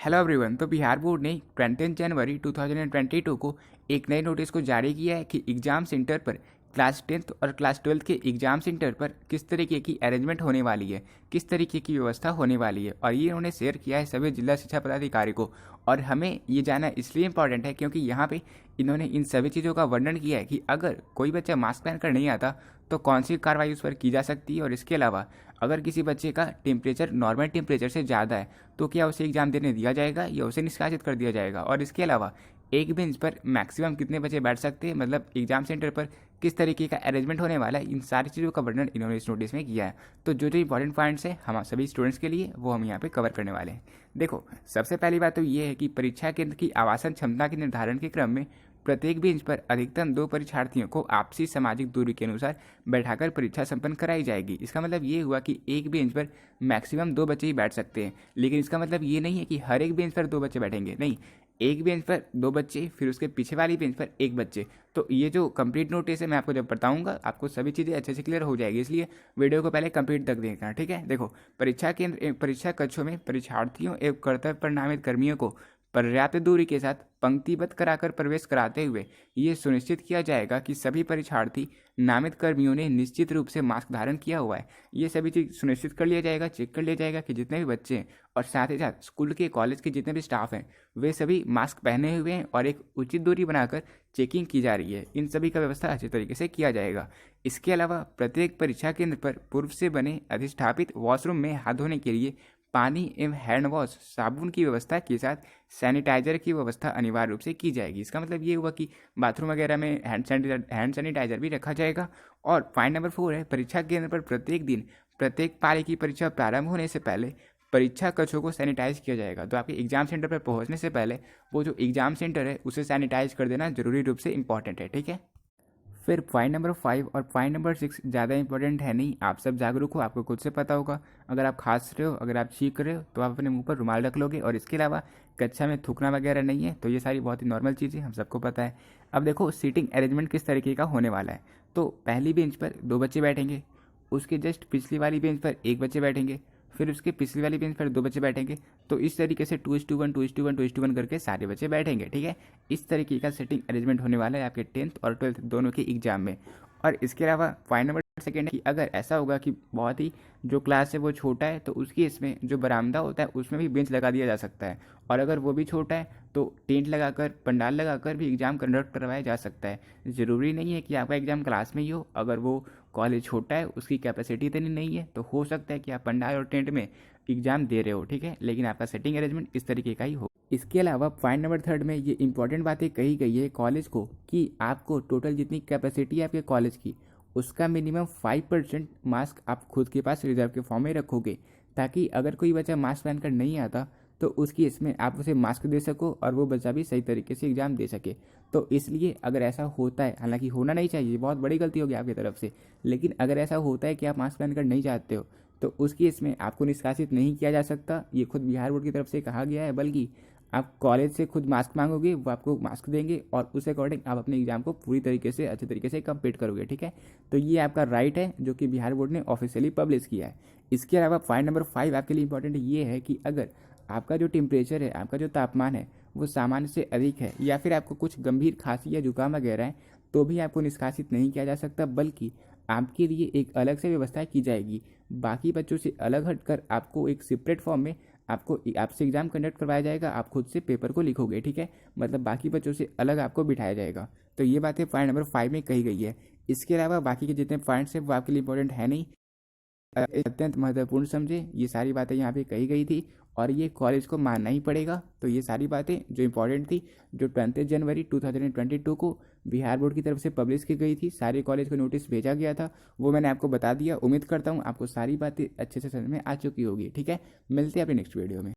Hello everyone. तो Bihar board ने 20 जनवरी 2022 को एक नए नोटिस को जारी किया है कि एग्ज़ाम सेंटर पर क्लास 10th और क्लास 12th के एग्ज़ाम सेंटर पर किस तरीके की अरेंजमेंट होने वाली है, किस तरीके की व्यवस्था होने वाली है। और ये उन्होंने शेयर किया है सभी जिला शिक्षा पदाधिकारी को। और हमें ये जानना इसलिए इम्पॉर्टेंट है क्योंकि यहाँ पे इन्होंने इन सभी चीज़ों का वर्णन किया है कि अगर कोई बच्चा मास्क पहनकर नहीं आता तो कौन सी कार्रवाई उस पर की जा सकती है। और इसके अलावा अगर किसी बच्चे का टेम्परेचर नॉर्मल टेम्परेचर से ज़्यादा है तो क्या उसे एग्ज़ाम देने दिया जाएगा या उसे निष्कासित कर दिया जाएगा। और इसके अलावा एक बेंच पर मैक्सिमम कितने बच्चे बैठ सकते हैं, मतलब एग्जाम सेंटर पर किस तरीके का अरेंजमेंट होने वाला है, इन सारी चीज़ों का वर्णन इन्होंने इस नोटिस में किया है। तो जो जो इंपॉर्टेंट पॉइंट्स हैं हम सभी स्टूडेंट्स के लिए वो हम यहाँ पे कवर करने वाले हैं। देखो, सबसे पहली बात तो ये है कि परीक्षा केंद्र की आवासन क्षमता के निर्धारण के क्रम में प्रत्येक बेंच पर अधिकतम 2 परीक्षार्थियों को आपसी सामाजिक दूरी के अनुसार बैठाकर परीक्षा संपन्न कराई जाएगी। इसका मतलब ये हुआ कि एक बेंच पर मैक्सिमम 2 बच्चे ही बैठ सकते हैं, लेकिन इसका मतलब ये नहीं है कि हर एक बेंच पर 2 बच्चे बैठेंगे। नहीं, एक बेंच पर 2 बच्चे, फिर उसके पीछे वाली बेंच पर 1 बच्चे। तो ये जो कंप्लीट नोटिस है मैं आपको जब बताऊंगा आपको सभी चीज़ें अच्छे से क्लियर हो जाएगी, इसलिए वीडियो को पहले कंप्लीट तक देखना, ठीक है। देखो, परीक्षा केंद्र परीक्षा कक्षों में परीक्षार्थियों एवं कर्तव्य पर नामित कर्मियों को पर्याप्त दूरी के साथ पंक्तिबद्ध कराकर प्रवेश कराते हुए ये सुनिश्चित किया जाएगा कि सभी परीक्षार्थी नामित कर्मियों ने निश्चित रूप से मास्क धारण किया हुआ है। ये सभी चीज़ सुनिश्चित कर लिया जाएगा, चेक कर लिया जाएगा कि जितने भी बच्चे हैं और साथ ही साथ स्कूल के कॉलेज के जितने भी स्टाफ हैं वे सभी मास्क पहने हुए हैं और एक उचित दूरी बनाकर चेकिंग की जा रही है। इन सभी का व्यवस्था अच्छे तरीके से किया जाएगा। इसके अलावा प्रत्येक परीक्षा केंद्र पर पूर्व से बने अधिष्ठापित वॉशरूम में हाथ धोने के लिए पानी एवं हैंड वॉश साबुन की व्यवस्था के साथ सैनिटाइजर की व्यवस्था अनिवार्य रूप से की जाएगी। इसका मतलब ये हुआ कि बाथरूम वगैरह में हैंड सैनिटाइजर भी रखा जाएगा। और पॉइंट नंबर 4 है, परीक्षा केंद्र पर प्रत्येक दिन प्रत्येक पाली की परीक्षा प्रारंभ होने से पहले परीक्षा कक्षों को सैनिटाइज किया जाएगा। तो आपके एग्जाम सेंटर पर पहुंचने से पहले वो जो एग्जाम सेंटर है उसे सैनिटाइज कर देना जरूरी रूप से इंपॉर्टेंट है, ठीक है। फिर पॉइंट नंबर 5 और पॉइंट नंबर 6 ज़्यादा इंपॉर्टेंट है नहीं, आप सब जागरूक हो, आपको खुद से पता होगा। अगर आप खांस रहे हो, अगर आप छींक रहे हो तो आप अपने मुंह पर रुमाल रख लोगे। और इसके अलावा कक्षा में थूकना वगैरह नहीं है। तो ये सारी बहुत ही नॉर्मल चीज़ें हम सबको पता है। अब देखो, सीटिंग अरेंजमेंट किस तरीके का होने वाला है। तो पहली बेंच पर 2 बच्चे बैठेंगे, उसके जस्ट पिछली वाली बेंच पर 1 बच्चे बैठेंगे, फिर उसके पिछली वाली बेंच पर 2 बच्चे बैठेंगे। तो इस तरीके से 2:1 2:1 2:1 करके सारे बच्चे बैठेंगे, ठीक है। इस तरीके का सेटिंग अरेंजमेंट होने वाला है आपके 10th और 12th दोनों के एग्जाम में। और इसके अलावा पॉइंट नंबर 2 है कि अगर ऐसा होगा कि बहुत ही जो क्लास है वो छोटा है तो उसकी इसमें जो बरामदा होता है उसमें भी बेंच लगा दिया जा सकता है। और अगर वो भी छोटा है तो टेंट लगाकर, पंडाल लगाकर भी एग्ज़ाम कंडक्ट करवाया जा सकता है। ज़रूरी नहीं है कि आपका एग्ज़ाम क्लास में ही हो। अगर वो कॉलेज छोटा है, उसकी कैपेसिटी इतनी नहीं है, तो हो सकता है कि आप पंडाल और टेंट में एग्ज़ाम दे रहे हो, ठीक है, लेकिन आपका सेटिंग अरेंजमेंट इस तरीके का ही हो। इसके अलावा पॉइंट नंबर 3 में ये इंपॉर्टेंट बातें कही गई है कॉलेज को कि आपको टोटल जितनी कैपेसिटी है आपके कॉलेज की उसका मिनिमम 5% मास्क आप खुद के पास रिजर्व के फॉर्म में रखोगे, ताकि अगर कोई बच्चा मास्क पहनकर नहीं आता तो उसकी इसमें आप उसे मास्क दे सको और वो बच्चा भी सही तरीके से एग्ज़ाम दे सके। तो इसलिए अगर ऐसा होता है, हालांकि होना नहीं चाहिए, बहुत बड़ी गलती होगी आपकी तरफ से, लेकिन अगर ऐसा होता है कि आप मास्क पहनकर नहीं चाहते हो तो उसकी इसमें आपको निष्कासित नहीं किया जा सकता। ये खुद बिहार बोर्ड की तरफ से कहा गया है, बल्कि आप कॉलेज से खुद मास्क मांगोगे, वो आपको मास्क देंगे और उस अकॉर्डिंग आप अपने एग्जाम को पूरी तरीके से अच्छे तरीके से कंप्लीट करोगे, ठीक है। तो ये आपका राइट है जो कि बिहार बोर्ड ने ऑफिशियली पब्लिश किया है। इसके अलावा पॉइंट नंबर 5 आपके लिए इंपॉर्टेंट ये है कि अगर आपका जो टेम्परेचर है, आपका जो तापमान है वो सामान्य से अधिक है या फिर आपको कुछ गंभीर खांसी या जुकाम वगैरह है तो भी आपको निष्कासित नहीं किया जा सकता, बल्कि आपके लिए एक अलग से व्यवस्था की जाएगी। बाकी बच्चों से अलग हटकर आपको एक सेपरेट फॉर्म में आपसे एग्जाम कंडक्ट करवाया जाएगा। आप खुद से पेपर को लिखोगे, ठीक है, मतलब बाकी बच्चों से अलग आपको बिठाया जाएगा। तो ये बातें पॉइंट नंबर 5 में कही गई है। इसके अलावा बाकी के जितने पॉइंट्स हैं वो आपके लिए इंपॉर्टेंट है नहीं, अत्यंत महत्वपूर्ण समझे। ये सारी बातें यहाँ पे कही गई थी और ये कॉलेज को मानना ही पड़ेगा। तो ये सारी बातें जो इंपॉर्टेंट थी, जो 20 जनवरी 2022 को बिहार बोर्ड की तरफ से पब्लिश की गई थी, सारे कॉलेज को नोटिस भेजा गया था, वो मैंने आपको बता दिया। उम्मीद करता हूँ आपको सारी बातें अच्छे से समझ में आ चुकी होगी, ठीक है। मिलते हैं अपने नेक्स्ट वीडियो में।